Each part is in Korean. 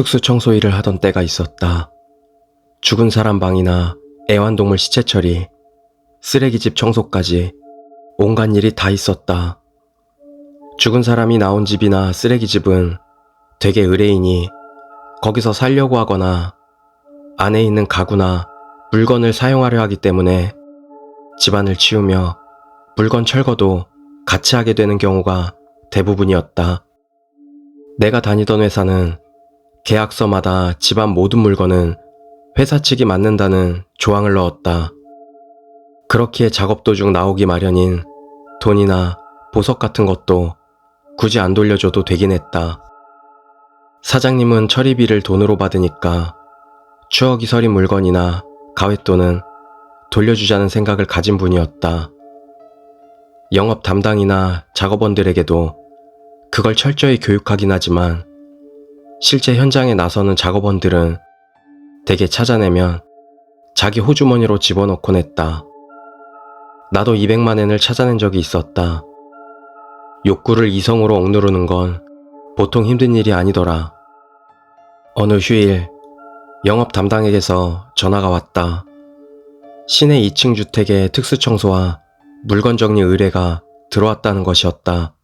특수청소 일을 하던 때가 있었다. 죽은 사람 방이나 애완동물 시체 처리, 쓰레기집 청소까지 온갖 일이 다 있었다. 죽은 사람이 나온 집이나 쓰레기집은 되게 의뢰인이 거기서 살려고 하거나 안에 있는 가구나 물건을 사용하려 하기 때문에 집안을 치우며 물건 철거도 같이 하게 되는 경우가 대부분이었다. 내가 다니던 회사는 계약서마다 집안 모든 물건은 회사 측이 맡는다는 조항을 넣었다. 그렇기에 작업 도중 나오기 마련인 돈이나 보석 같은 것도 굳이 안 돌려줘도 되긴 했다. 사장님은 처리비를 돈으로 받으니까 추억이 서린 물건이나 가웻돈은 돌려주자는 생각을 가진 분이었다. 영업 담당이나 작업원들에게도 그걸 철저히 교육하긴 하지만 실제 현장에 나서는 작업원들은 대개 찾아내면 자기 호주머니로 집어넣곤 했다. 나도 200만엔을 찾아낸 적이 있었다. 욕구를 이성으로 억누르는 건 보통 힘든 일이 아니더라. 어느 휴일 영업 담당에게서 전화가 왔다. 시내 2층 주택의 특수청소와 물건 정리 의뢰가 들어왔다는 것이었다.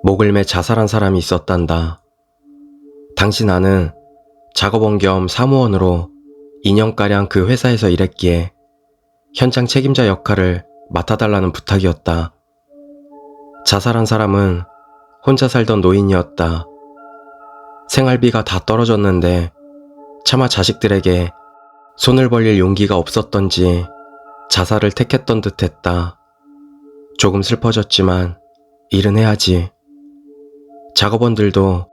목을 매 자살한 사람이 있었단다. 당시 나는 작업원 겸 사무원으로 2년가량 그 회사에서 일했기에 현장 책임자 역할을 맡아달라는 부탁이었다. 자살한 사람은 혼자 살던 노인이었다. 생활비가 다 떨어졌는데 차마 자식들에게 손을 벌릴 용기가 없었던지 자살을 택했던 듯 했다. 조금 슬퍼졌지만 일은 해야지. 작업원들도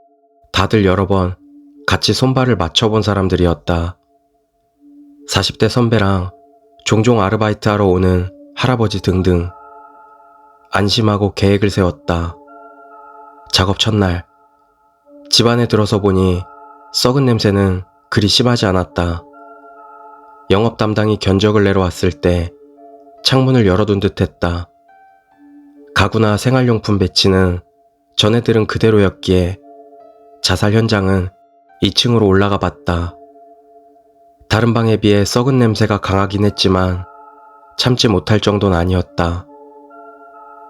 다들 여러 번 같이 손발을 맞춰본 사람들이었다. 40대 선배랑 종종 아르바이트하러 오는 할아버지 등등. 안심하고 계획을 세웠다. 작업 첫날 집안에 들어서 보니 썩은 냄새는 그리 심하지 않았다. 영업 담당이 견적을 내러 왔을 때 창문을 열어둔 듯 했다. 가구나 생활용품 배치는 전에들은 그대로였기에 자살 현장은 2층으로 올라가 봤다. 다른 방에 비해 썩은 냄새가 강하긴 했지만 참지 못할 정도는 아니었다.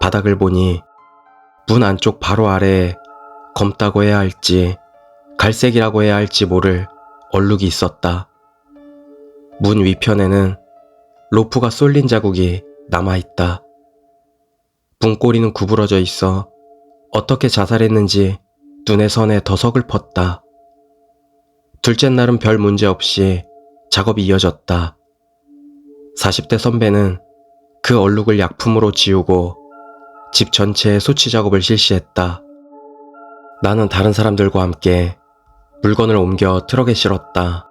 바닥을 보니 문 안쪽 바로 아래에 검다고 해야 할지 갈색이라고 해야 할지 모를 얼룩이 있었다. 문 위편에는 로프가 쏠린 자국이 남아있다. 문고리는 구부러져 있어 어떻게 자살했는지 눈에 선해 더 서글펐다. 둘째 날은 별 문제 없이 작업이 이어졌다. 40대 선배는 그 얼룩을 약품으로 지우고 집 전체에 소치 작업을 실시했다. 나는 다른 사람들과 함께 물건을 옮겨 트럭에 실었다.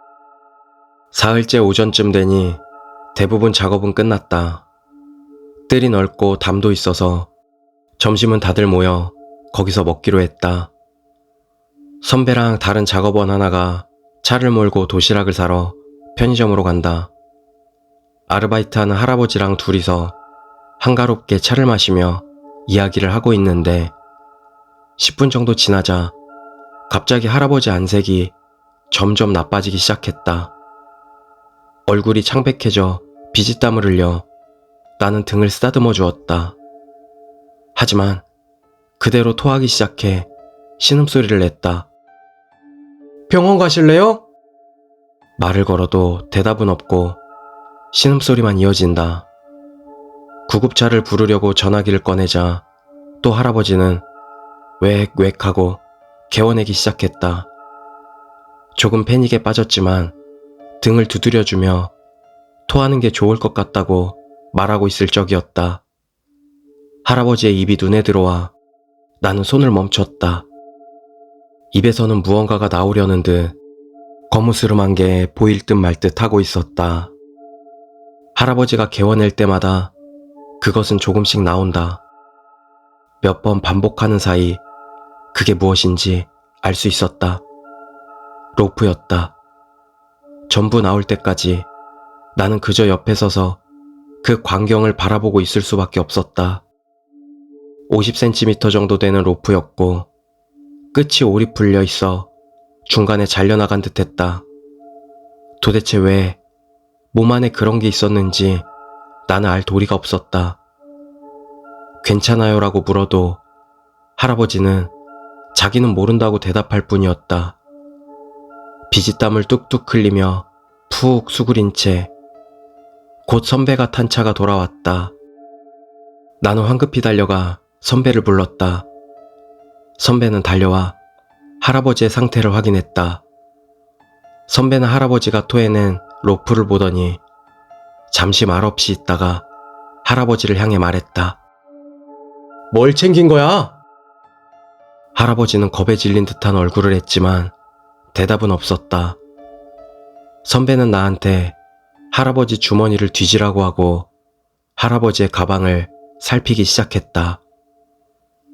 사흘째 오전쯤 되니 대부분 작업은 끝났다. 뜰이 넓고 담도 있어서 점심은 다들 모여 거기서 먹기로 했다. 선배랑 다른 작업원 하나가 차를 몰고 도시락을 사러 편의점으로 간다. 아르바이트하는 할아버지랑 둘이서 한가롭게 차를 마시며 이야기를 하고 있는데 10분 정도 지나자 갑자기 할아버지 안색이 점점 나빠지기 시작했다. 얼굴이 창백해져 비지땀을 흘려 나는 등을 쓰다듬어 주었다. 하지만 그대로 토하기 시작해 신음소리를 냈다. 병원 가실래요? 말을 걸어도 대답은 없고 신음소리만 이어진다. 구급차를 부르려고 전화기를 꺼내자 또 할아버지는 웩웩 하고 개워내기 시작했다. 조금 패닉에 빠졌지만 등을 두드려주며 토하는 게 좋을 것 같다고 말하고 있을 적이었다. 할아버지의 입이 눈에 들어와 나는 손을 멈췄다. 입에서는 무언가가 나오려는 듯 거무스름한 게 보일 듯 말 듯 하고 있었다. 할아버지가 개워낼 때마다 그것은 조금씩 나온다. 몇 번 반복하는 사이 그게 무엇인지 알 수 있었다. 로프였다. 전부 나올 때까지 나는 그저 옆에 서서 그 광경을 바라보고 있을 수밖에 없었다. 50cm 정도 되는 로프였고 끝이 오리 풀려 있어 중간에 잘려나간 듯했다. 도대체 왜 몸 안에 그런 게 있었는지 나는 알 도리가 없었다. 괜찮아요 라고 물어도 할아버지는 자기는 모른다고 대답할 뿐이었다. 비지땀을 뚝뚝 흘리며 푹 수그린 채 곧 선배가 탄 차가 돌아왔다. 나는 황급히 달려가 선배를 불렀다. 선배는 달려와 할아버지의 상태를 확인했다. 선배는 할아버지가 토해낸 로프를 보더니 잠시 말없이 있다가 할아버지를 향해 말했다. 뭘 챙긴 거야? 할아버지는 겁에 질린 듯한 얼굴을 했지만 대답은 없었다. 선배는 나한테 할아버지 주머니를 뒤지라고 하고 할아버지의 가방을 살피기 시작했다.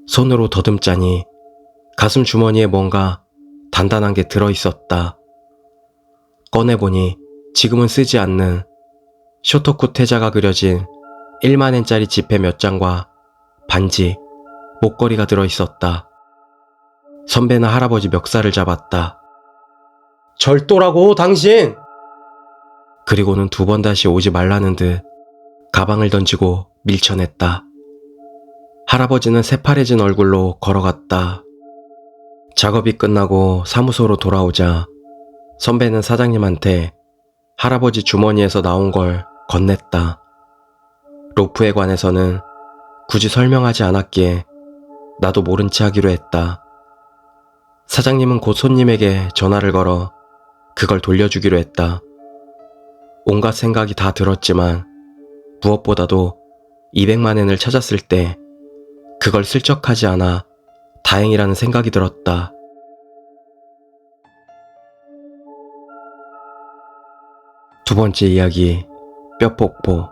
손으로 더듬자니 가슴 주머니에 뭔가 단단한 게 들어있었다. 꺼내보니 지금은 쓰지 않는 쇼토쿠 태자가 그려진 1만엔짜리 지폐 몇 장과 반지, 목걸이가 들어있었다. 선배는 할아버지 멱살을 잡았다. 절도라고 당신! 그리고는 두 번 다시 오지 말라는 듯 가방을 던지고 밀쳐냈다. 할아버지는 새파래진 얼굴로 걸어갔다. 작업이 끝나고 사무소로 돌아오자 선배는 사장님한테 할아버지 주머니에서 나온 걸 건넸다. 로프에 관해서는 굳이 설명하지 않았기에 나도 모른 체 하기로 했다. 사장님은 곧 손님에게 전화를 걸어 그걸 돌려주기로 했다. 온갖 생각이 다 들었지만 무엇보다도 200만 엔을 찾았을 때 그걸 슬쩍 하지 않아 다행이라는 생각이 들었다. 두 번째 이야기, 뼈폭포.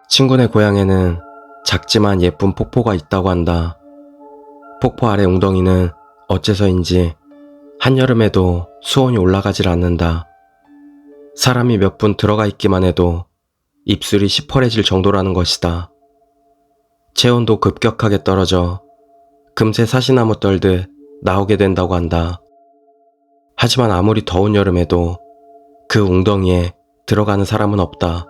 친구네 고향에는 작지만 예쁜 폭포가 있다고 한다. 폭포 아래 웅덩이는 어째서인지 한여름에도 수온이 올라가질 않는다. 사람이 몇 분 들어가 있기만 해도 입술이 시퍼래질 정도라는 것이다. 체온도 급격하게 떨어져 금세 사시나무 떨듯 나오게 된다고 한다. 하지만 아무리 더운 여름에도 그 웅덩이에 들어가는 사람은 없다.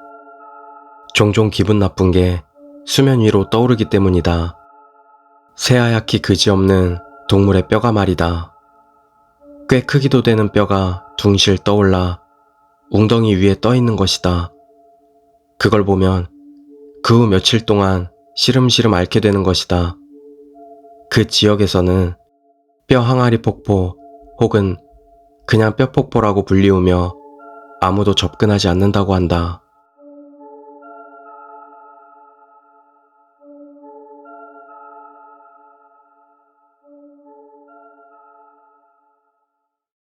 종종 기분 나쁜 게 수면 위로 떠오르기 때문이다. 새하얗기 그지없는 동물의 뼈가 말이다. 꽤 크기도 되는 뼈가 둥실 떠올라 웅덩이 위에 떠 있는 것이다. 그걸 보면 그 후 며칠 동안 시름시름 앓게 되는 것이다. 그 지역에서는 뼈 항아리 폭포 혹은 그냥 뼈폭포라고 불리우며 아무도 접근하지 않는다고 한다.